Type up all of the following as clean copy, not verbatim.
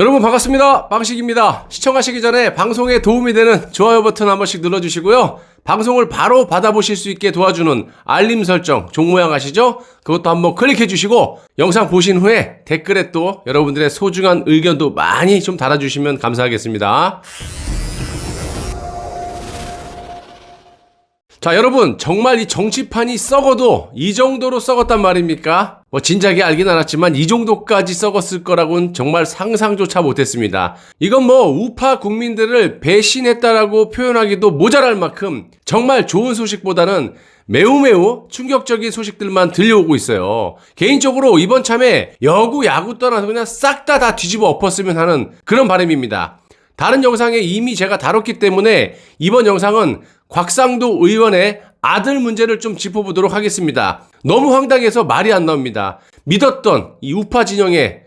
여러분 반갑습니다. 빵식입니다. 시청하시기 전에 방송에 도움이 되는 좋아요 버튼 한 번씩 눌러주시고요. 방송을 바로 받아보실 수 있게 도와주는 알림 설정 종 모양 아시죠? 그것도 한번 클릭해 주시고 영상 보신 후에 댓글에 또 여러분들의 소중한 의견도 많이 좀 달아주시면 감사하겠습니다. 자, 여러분 정말 이 정치판이 썩어도 이 정도로 썩었단 말입니까? 진작에 알긴 알았지만 이 정도까지 썩었을 거라고는 정말 상상조차 못했습니다. 이건 우파 국민들을 배신했다라고 표현하기도 모자랄 만큼 정말 좋은 소식보다는 매우 충격적인 소식들만 들려오고 있어요. 개인적으로 이번 참에 여구 야구 떠나서 그냥 싹 다 뒤집어 엎었으면 하는 그런 바람입니다. 다른 영상에 이미 제가 다뤘기 때문에 이번 영상은 곽상도 의원의 아들 문제를 좀 짚어보도록 하겠습니다. 너무 황당해서 말이 안 나옵니다. 믿었던 이 우파 진영에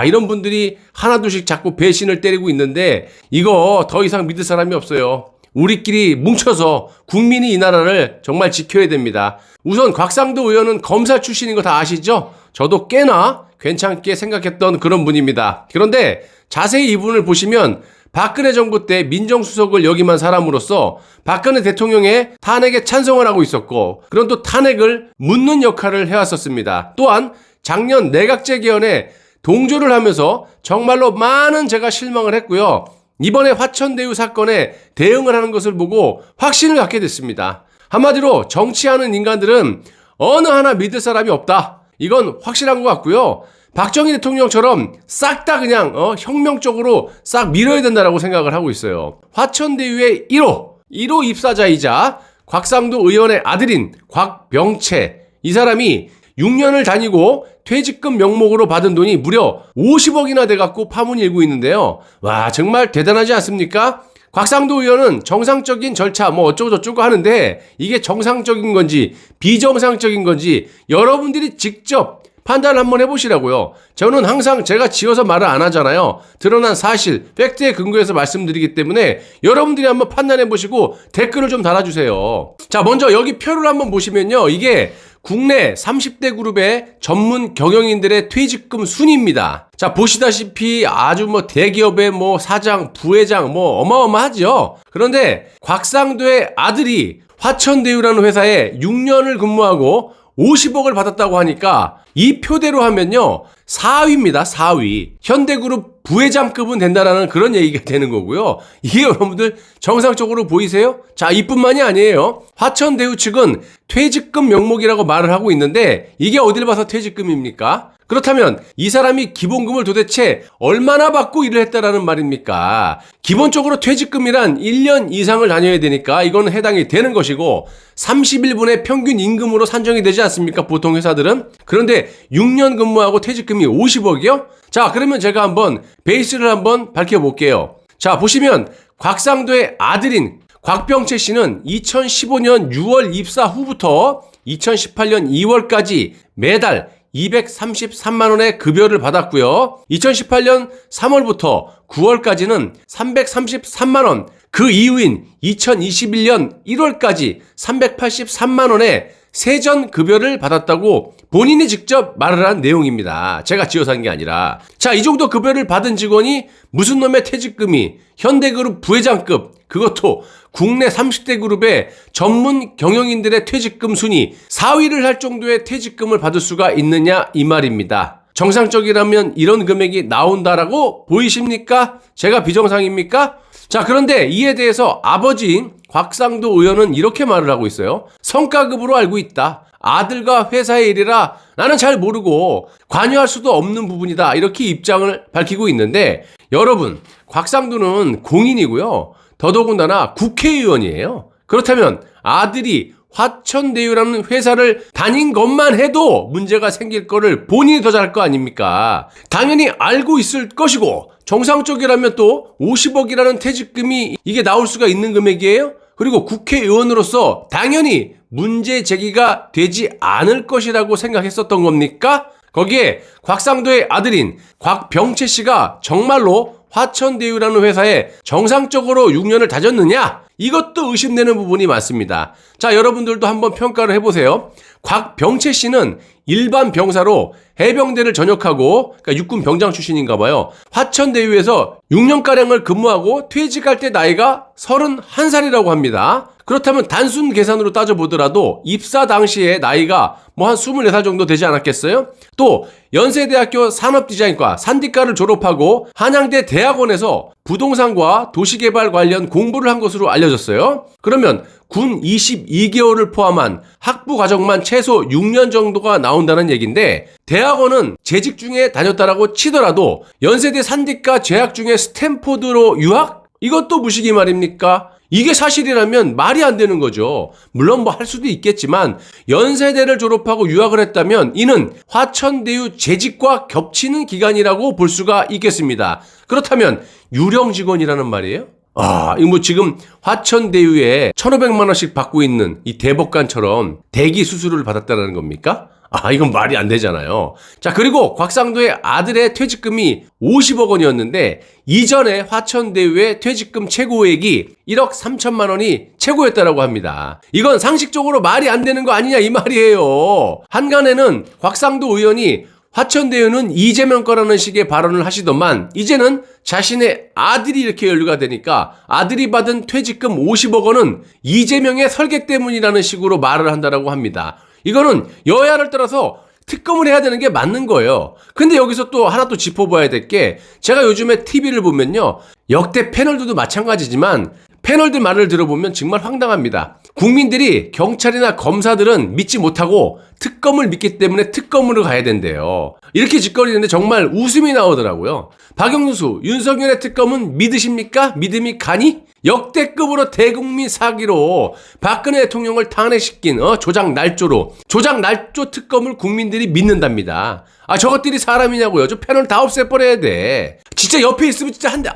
이런 분들이 하나둘씩 자꾸 배신을 때리고 있는데 이거 더 이상 믿을 사람이 없어요. 우리끼리 뭉쳐서 국민이 이 나라를 정말 지켜야 됩니다. 우선 곽상도 의원은 검사 출신인 거 다 아시죠? 저도 꽤나 괜찮게 생각했던 그런 분입니다. 그런데 자세히 이분을 보시면 박근혜 정부 때 민정수석을 역임한 사람으로서 박근혜 대통령의 탄핵에 찬성을 하고 있었고 그런 또 탄핵을 묻는 역할을 해왔었습니다. 또한 작년 내각제 개헌에 동조를 하면서 정말로 많은 제가 실망을 했고요. 이번에 화천대유 사건에 대응을 하는 것을 보고 확신을 갖게 됐습니다. 한마디로 정치하는 인간들은 어느 하나 믿을 사람이 없다. 이건 확실한 것 같고요. 박정희 대통령처럼 싹 다 그냥 혁명적으로 싹 밀어야 된다라고 생각을 하고 있어요. 화천대유의 1호 입사자이자 곽상도 의원의 아들인 곽병채, 이 사람이 6년을 다니고 퇴직금 명목으로 받은 돈이 무려 50억이나 돼갖고 파문이 일고 있는데요. 와, 정말 대단하지 않습니까? 곽상도 의원은 정상적인 절차 어쩌고저쩌고 하는데 이게 정상적인 건지 비정상적인 건지 여러분들이 직접 판단을 한번 해보시라고요. 저는 항상 제가 지어서 말을 안 하잖아요. 드러난 사실, 팩트에 근거해서 말씀드리기 때문에 여러분들이 한번 판단해보시고 댓글을 좀 달아주세요. 자, 먼저 여기 표를 한번 보시면요. 이게 국내 30대 그룹의 전문 경영인들의 퇴직금 순위입니다. 자, 보시다시피 아주 대기업의 사장, 부회장 어마어마하죠. 그런데 곽상도의 아들이 화천대유라는 회사에 6년을 근무하고 50억을 받았다고 하니까 이 표대로 하면요 4위입니다. 4위. 현대그룹 부회장급은 된다라는 그런 얘기가 되는 거고요. 이게 여러분들 정상적으로 보이세요? 자, 이뿐만이 아니에요. 화천대유 측은 퇴직금 명목이라고 말을 하고 있는데 이게 어딜 봐서 퇴직금입니까? 그렇다면 이 사람이 기본금을 도대체 얼마나 받고 일을 했다라는 말입니까? 기본적으로 퇴직금이란 1년 이상을 다녀야 되니까 이거는 해당이 되는 것이고 30일분의 평균 임금으로 산정이 되지 않습니까? 보통 회사들은. 그런데 6년 근무하고 퇴직금이 50억이요? 자, 그러면 제가 한번 베이스를 한번 밝혀볼게요. 자, 보시면 곽상도의 아들인 곽병채 씨는 2015년 6월 입사 후부터 2018년 2월까지 매달 233만원의 급여를 받았고요. 2018년 3월부터 9월까지는 333만원, 그 이후인 2021년 1월까지 383만원의 세전 급여를 받았다고 본인이 직접 말을 한 내용입니다. 제가 지어서 한 게 아니라. 자, 이 정도 급여를 받은 직원이 무슨 놈의 퇴직금이 현대그룹 부회장급, 그것도 국내 30대 그룹의 전문 경영인들의 퇴직금 순위 4위를 할 정도의 퇴직금을 받을 수가 있느냐 이 말입니다. 정상적이라면 이런 금액이 나온다라고 보이십니까? 제가 비정상입니까? 자, 그런데 이에 대해서 아버지인 곽상도 의원은 이렇게 말을 하고 있어요. 성과급으로 알고 있다. 아들과 회사의 일이라 나는 잘 모르고 관여할 수도 없는 부분이다. 이렇게 입장을 밝히고 있는데 여러분, 곽상도는 공인이고요. 더더군다나 국회의원이에요. 그렇다면 아들이 화천대유라는 회사를 다닌 것만 해도 문제가 생길 거를 본인이 더 잘할 거 아닙니까? 당연히 알고 있을 것이고 정상적이라면 또 50억이라는 퇴직금이 이게 나올 수가 있는 금액이에요? 그리고 국회의원으로서 당연히 문제 제기가 되지 않을 것이라고 생각했었던 겁니까? 거기에 곽상도의 아들인 곽병채 씨가 정말로 화천대유라는 회사에 정상적으로 6년을 다녔느냐? 이것도 의심되는 부분이 많습니다. 자, 여러분들도 한번 평가를 해보세요. 곽병채 씨는 일반 병사로 해병대를 전역하고, 그러니까 육군 병장 출신인가 봐요. 화천대유에서 6년가량을 근무하고 퇴직할 때 나이가 31살이라고 합니다. 그렇다면 단순 계산으로 따져보더라도 입사 당시에 나이가 뭐 한 24살 정도 되지 않았겠어요? 또 연세대학교 산업디자인과 산디과를 졸업하고 한양대 대학원에서 부동산과 도시개발 관련 공부를 한 것으로 알려졌어요. 그러면 군 22개월을 포함한 학부 과정만 최소 6년 정도가 나온다는 얘기인데, 대학원은 재직 중에 다녔다라고 치더라도 연세대 산디과 재학 중에 스탠포드로 유학? 이것도 무시기 말입니까? 이게 사실이라면 말이 안 되는 거죠. 물론 뭐 할 수도 있겠지만 연세대를 졸업하고 유학을 했다면 이는 화천대유 재직과 겹치는 기간이라고 볼 수가 있겠습니다. 그렇다면 유령 직원이라는 말이에요? 이거 뭐 지금 화천대유에 1,500만 원씩 받고 있는 이 대법관처럼 대기 수수료를 받았다는 겁니까? 이건 말이 안 되잖아요. 자, 그리고 곽상도의 아들의 퇴직금이 50억 원이었는데 이전에 화천대유의 퇴직금 최고액이 1억 3천만 원이 최고였다라고 합니다. 이건 상식적으로 말이 안 되는 거 아니냐 이 말이에요. 한간에는 곽상도 의원이 화천대유는 이재명 거라는 식의 발언을 하시더만 이제는 자신의 아들이 이렇게 연루가 되니까 아들이 받은 퇴직금 50억 원은 이재명의 설계 때문이라는 식으로 말을 한다라고 합니다. 이거는 여야를 따라서 특검을 해야 되는 게 맞는 거예요. 근데 여기서 또 하나 또 짚어봐야 될 게, 제가 요즘에 TV를 보면요, 역대 패널들도 마찬가지지만 패널들 말을 들어보면 정말 황당합니다. 국민들이 경찰이나 검사들은 믿지 못하고 특검을 믿기 때문에 특검으로 가야 된대요. 이렇게 짓거리는데 정말 웃음이 나오더라고요. 박영수, 윤석열의 특검은 믿으십니까? 믿음이 가니? 역대급으로 대국민 사기로 박근혜 대통령을 탄핵시킨 조작 날조로, 조작 날조 특검을 국민들이 믿는답니다. 저것들이 사람이냐고요. 저 패널 다 없애버려야 돼. 진짜 옆에 있으면 진짜 한 대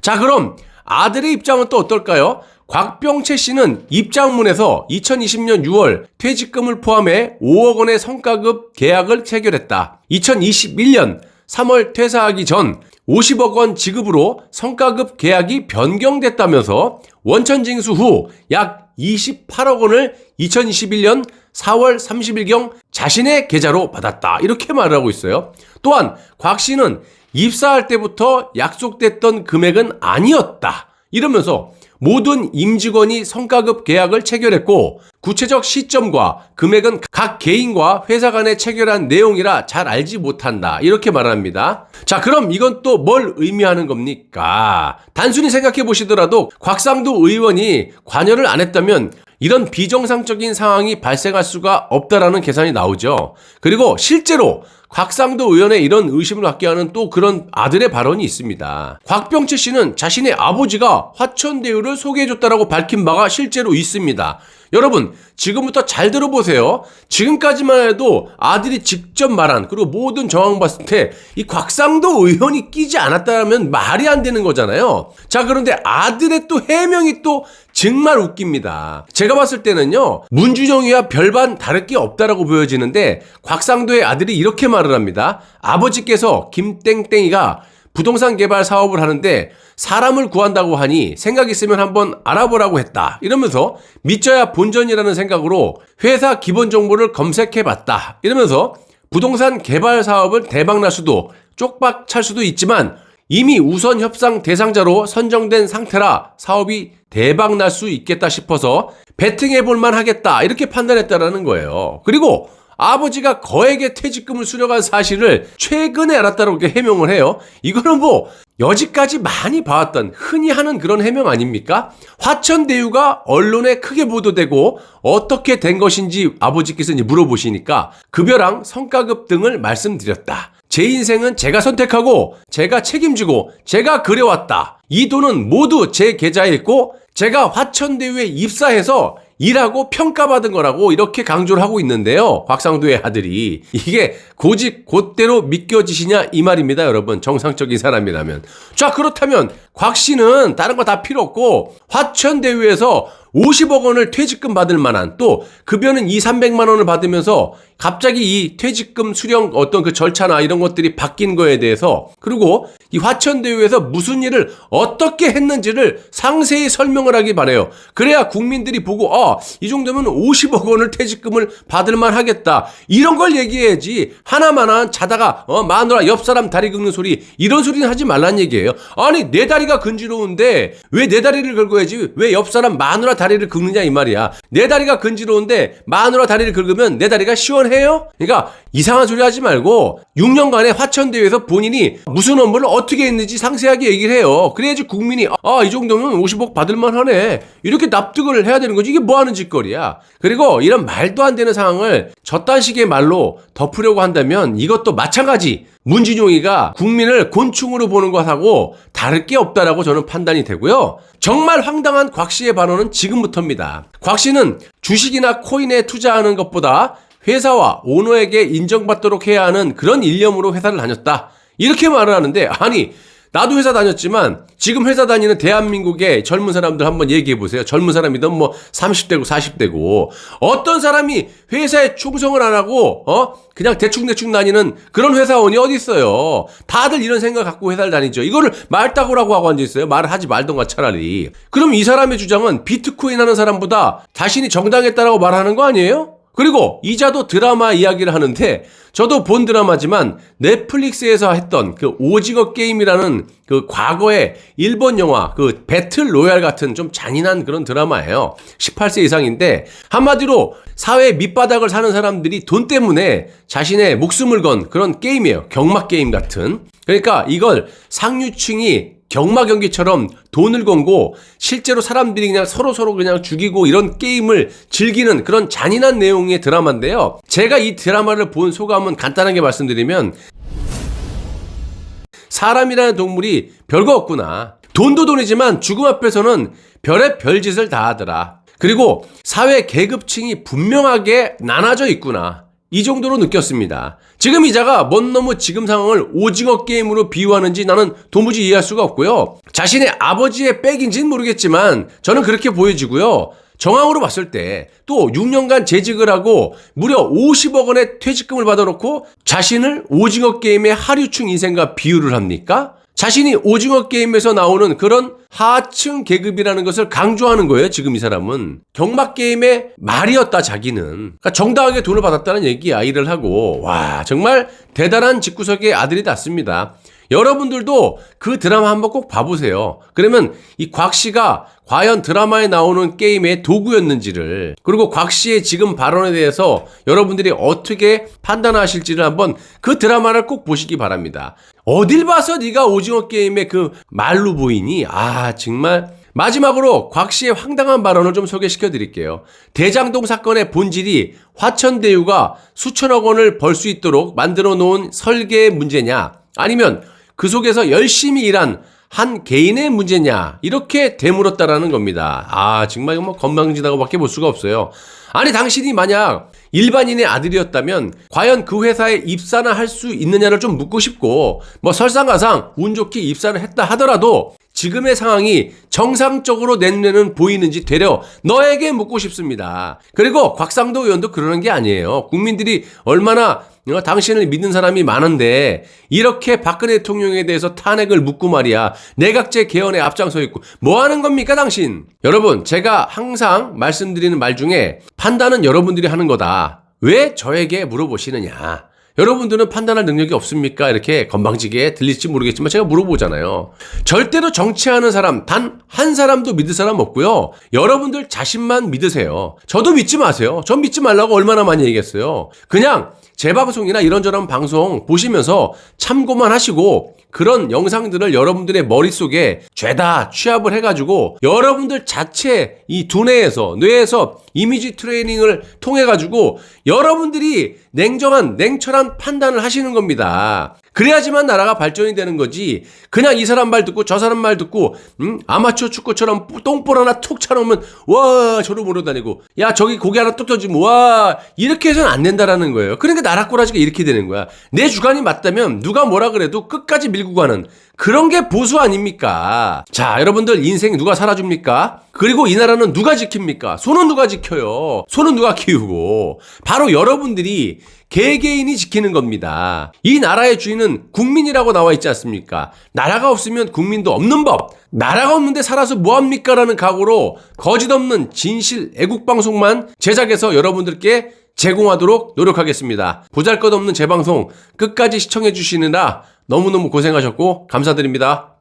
자, 그럼 아들의 입장은 또 어떨까요? 곽병채 씨는 입장문에서 2020년 6월 퇴직금을 포함해 5억 원의 성과급 계약을 체결했다. 2021년 3월 퇴사하기 전 50억 원 지급으로 성과급 계약이 변경됐다면서 원천 징수 후 약 28억 원을 2021년 4월 30일경 자신의 계좌로 받았다. 이렇게 말을 하고 있어요. 또한 곽 씨는 입사할 때부터 약속됐던 금액은 아니었다. 이러면서 모든 임직원이 성과급 계약을 체결했고 구체적 시점과 금액은 각 개인과 회사 간에 체결한 내용이라 잘 알지 못한다. 이렇게 말합니다. 자, 그럼 이건 또 뭘 의미하는 겁니까? 단순히 생각해 보시더라도 곽상도 의원이 관여를 안 했다면 이런 비정상적인 상황이 발생할 수가 없다라는 계산이 나오죠. 그리고 실제로 곽상도 의원의 이런 의심을 갖게 하는 또 그런 아들의 발언이 있습니다. 곽병채 씨는 자신의 아버지가 화천대유를 소개해줬다라고 밝힌 바가 실제로 있습니다. 여러분, 지금부터 잘 들어보세요. 지금까지만 해도 아들이 직접 말한, 그리고 모든 정황 봤을 때 이 곽상도 의원이 끼지 않았다면 말이 안 되는 거잖아요. 자, 그런데 아들의 또 해명이 또 정말 웃깁니다. 제가 봤을 때는요, 문준영이와 별반 다를 게 없다라고 보여지는데 곽상도의 아들이 이렇게 말을 합니다. 아버지께서 김땡땡이가 부동산 개발 사업을 하는데 사람을 구한다고 하니 생각 있으면 한번 알아보라고 했다. 이러면서 믿져야 본전이라는 생각으로 회사 기본 정보를 검색해봤다. 이러면서 부동산 개발 사업을 대박날 수도 쪽박 찰 수도 있지만 이미 우선 협상 대상자로 선정된 상태라 사업이 대박날 수 있겠다 싶어서 베팅해볼만 하겠다. 이렇게 판단했다라는 거예요. 그리고 아버지가 거액의 퇴직금을 수령한 사실을 최근에 알았다고 이렇게 해명을 해요. 이거는 뭐 여지까지 많이 봐왔던 흔히 하는 그런 해명 아닙니까? 화천대유가 언론에 크게 보도되고 어떻게 된 것인지 아버지께서 이제 물어보시니까 급여랑 성과급 등을 말씀드렸다. 제 인생은 제가 선택하고 제가 책임지고 제가 그려왔다. 이 돈은 모두 제 계좌에 있고 제가 화천대유에 입사해서 일하고 평가받은 거라고 이렇게 강조를 하고 있는데요. 곽상도의 아들이. 이게 고집 곧대로 믿겨지시냐 이 말입니다. 여러분, 정상적인 사람이라면. 자, 그렇다면 곽 씨는 다른 거 다 필요 없고 화천대유에서 50억 원을 퇴직금 받을 만한, 또 급여는 2, 300만 원을 받으면서 갑자기 이 퇴직금 수령 어떤 그 절차나 이런 것들이 바뀐 거에 대해서, 그리고 이 화천대유에서 무슨 일을 어떻게 했는지를 상세히 설명을 하기 바라요. 그래야 국민들이 보고 이 정도면 50억 원을 퇴직금을 받을 만하겠다, 이런 걸 얘기해야지. 하나만한 자다가 마누라 옆 사람 다리 긁는 소리, 이런 소리는 하지 말란 얘기예요. 아니 내 다리가 근지러운데 왜 내 다리를 긁어야지 왜 옆 사람 마누라 다리를 긁느냐 이 말이야. 내 다리가 근지러운데 마누라 다리를 긁으면 내 다리가 시원해요? 그러니까 이상한 소리 하지 말고 6년간의 화천대유에서 본인이 무슨 업무를 어떻게 했는지 상세하게 얘기를 해요. 그래야지 국민이 이 정도면 50억 받을만 하네, 이렇게 납득을 해야 되는 거지. 이게 뭐 하는 짓거리야. 그리고 이런 말도 안 되는 상황을 저딴 식의 말로 덮으려고 한다면 이것도 마찬가지 문진용이가 국민을 곤충으로 보는 것하고 다를 게 없다라고 저는 판단이 되고요. 정말 황당한 곽 씨의 발언은 지금부터입니다. 곽 씨는 주식이나 코인에 투자하는 것보다 회사와 오너에게 인정받도록 해야 하는 그런 일념으로 회사를 다녔다, 이렇게 말을 하는데, 아니 나도 회사 다녔지만 지금 회사 다니는 대한민국의 젊은 사람들 한번 얘기해 보세요. 젊은 사람이든 뭐 30대고 40대고 어떤 사람이 회사에 충성을 안 하고 그냥 대충대충 다니는 그런 회사원이 어디 있어요. 다들 이런 생각 갖고 회사를 다니죠. 이거를 말따구라고 하고 앉아있어요. 말을 하지 말던가 차라리. 그럼 이 사람의 주장은 비트코인 하는 사람보다 자신이 정당했다라고 말하는 거 아니에요? 그리고 이자도 드라마 이야기를 하는데, 저도 본 드라마지만 넷플릭스에서 했던 그 오징어 게임이라는 그 과거의 일본 영화 그 배틀 로얄 같은 좀 잔인한 그런 드라마예요. 18세 이상인데 한마디로 사회 밑바닥을 사는 사람들이 돈 때문에 자신의 목숨을 건 그런 게임이에요. 경마 게임 같은. 그러니까 이걸 상류층이 경마 경기처럼 돈을 걸고 실제로 사람들이 그냥 서로 그냥 죽이고 이런 게임을 즐기는 그런 잔인한 내용의 드라마인데요. 제가 이 드라마를 본 소감은 간단하게 말씀드리면, 사람이라는 동물이 별거 없구나. 돈도 돈이지만 죽음 앞에서는 별의 별짓을 다 하더라. 그리고 사회 계급층이 분명하게 나눠져 있구나, 이 정도로 느꼈습니다. 지금 이자가 뭔 놈의 지금 상황을 오징어 게임으로 비유하는지 나는 도무지 이해할 수가 없고요. 자신의 아버지의 백인지는 모르겠지만 저는 그렇게 보여지고요. 정황으로 봤을 때 또 6년간 재직을 하고 무려 50억 원의 퇴직금을 받아놓고 자신을 오징어 게임의 하류층 인생과 비유를 합니까? 자신이 오징어 게임에서 나오는 그런 하층 계급이라는 것을 강조하는 거예요. 지금 이 사람은 경마 게임의 말이었다, 자기는. 그러니까 정당하게 돈을 받았다는 얘기야, 일을 하고. 와, 정말 대단한 집구석의 아들이 났습니다. 여러분들도 그 드라마 한번 꼭 봐보세요. 그러면 이 곽 씨가 과연 드라마에 나오는 게임의 도구였는지를, 그리고 곽 씨의 지금 발언에 대해서 여러분들이 어떻게 판단하실지를 한번 그 드라마를 꼭 보시기 바랍니다. 어딜 봐서 네가 오징어 게임의 그 말로 보이니? 정말. 마지막으로 곽 씨의 황당한 발언을 좀 소개시켜 드릴게요. 대장동 사건의 본질이 화천대유가 수천억 원을 벌 수 있도록 만들어 놓은 설계의 문제냐, 아니면 그 속에서 열심히 일한 한 개인의 문제냐, 이렇게 되물었다라는 겁니다. 정말 이거 뭐 건방지다고밖에 볼 수가 없어요. 아니 당신이 만약 일반인의 아들이었다면 과연 그 회사에 입사나 할 수 있느냐를 좀 묻고 싶고, 뭐 설상가상 운 좋게 입사를 했다 하더라도 지금의 상황이 정상적으로 내 눈에는 보이는지 되려 너에게 묻고 싶습니다. 그리고 곽상도 의원도 그러는 게 아니에요. 국민들이 얼마나 당신을 믿는 사람이 많은데 이렇게 박근혜 대통령에 대해서 탄핵을 묻고 말이야, 내각제 개헌에 앞장서 있고 뭐 하는 겁니까 당신? 여러분, 제가 항상 말씀드리는 말 중에 판단은 여러분들이 하는 거다, 왜 저에게 물어보시느냐, 여러분들은 판단할 능력이 없습니까? 이렇게 건방지게 들릴지 모르겠지만 제가 물어보잖아요. 절대로 정치하는 사람 단 한 사람도 믿을 사람 없고요. 여러분들 자신만 믿으세요. 저도 믿지 마세요. 전 믿지 말라고 얼마나 많이 얘기했어요. 그냥 제 방송이나 이런저런 방송 보시면서 참고만 하시고 그런 영상들을 여러분들의 머릿속에 죄다 취합을 해가지고 여러분들 자체 이 두뇌에서, 뇌에서 이미지 트레이닝을 통해가지고 여러분들이 냉철한 판단을 하시는 겁니다. 그래야지만 나라가 발전이 되는 거지. 그냥 이 사람 말 듣고 저 사람 말 듣고 아마추어 축구처럼 똥볼 하나 툭 차놓으면 와 저로 몰아다니고, 야 저기 고기 하나 뚝 터지면 와, 이렇게 해서는 안 된다라는 거예요. 그러니까 나라 꼬라지가 이렇게 되는 거야. 내 주관이 맞다면 누가 뭐라 그래도 끝까지 밀고 가는 그런 게 보수 아닙니까? 자, 여러분들 인생 누가 살아줍니까? 그리고 이 나라는 누가 지킵니까? 소는 누가 지켜요? 소는 누가 키우고? 바로 여러분들이 개개인이 지키는 겁니다. 이 나라의 주인은 국민이라고 나와 있지 않습니까? 나라가 없으면 국민도 없는 법. 나라가 없는데 살아서 뭐합니까? 라는 각오로 거짓 없는 진실 애국방송만 제작해서 여러분들께 제공하도록 노력하겠습니다. 보잘것없는 제 방송 끝까지 시청해 주시느라 너무너무 고생하셨고 감사드립니다.